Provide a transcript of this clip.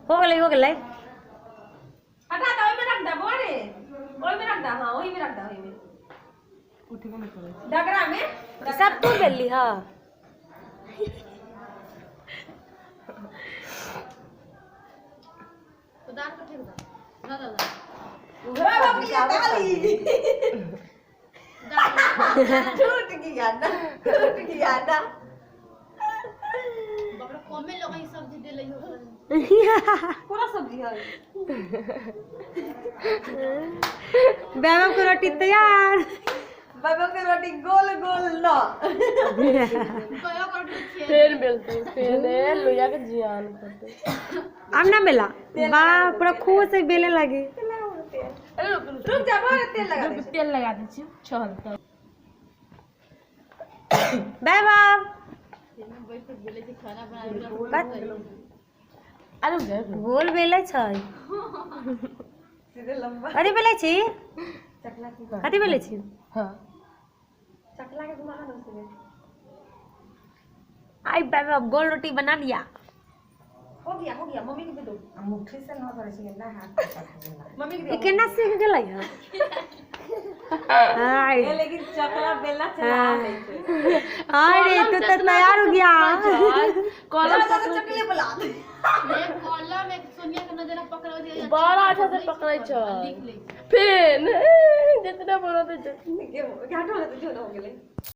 हो गई हटा दो में रख दे बोरे ओई में रख दे हां ओई में रख दे ओई में उठे नहीं करे डगरा में सब तू बेली हां उदार को ठीक दा दादा बाबा की डाली टूट गया ना बाबा कमे लोग ई सब्जी दे लई हो पूरा सब्जी है बाबा को रोटी तैयार बाबा की रोटी गोल गोल ना फिर मिलते फिर लोया के जियान करते अब ना बेला बा पूरा खूब से बेले लगे रुक जा बाहर तेल लगा दे छी चल तो बाय बाय बैठ बेले के खाना बनाए अरे गोल बेले छै सीधे लंबा अरे बेले छी चकला की कथी बेले छी हां चकला के घुमा दो सीधे आई बाबा गोल रोटी बना लिया हो गया मम्मी के दे दो मुट्ठी से ना करे छी ना हाथ मम्मी के ये दे केना सीख गेलै है हाय दो लेकिन चकला बेला चला नहीं छे अरे तू तो तैयार हो गया कॉलम तो चकले बुला दे एक कॉलम एक सोनिया के नजर पकड़ दिया बड़ा अच्छा से पकड़ै छ फिर जितना बोलो तो घाटो ले तो जो हो गेले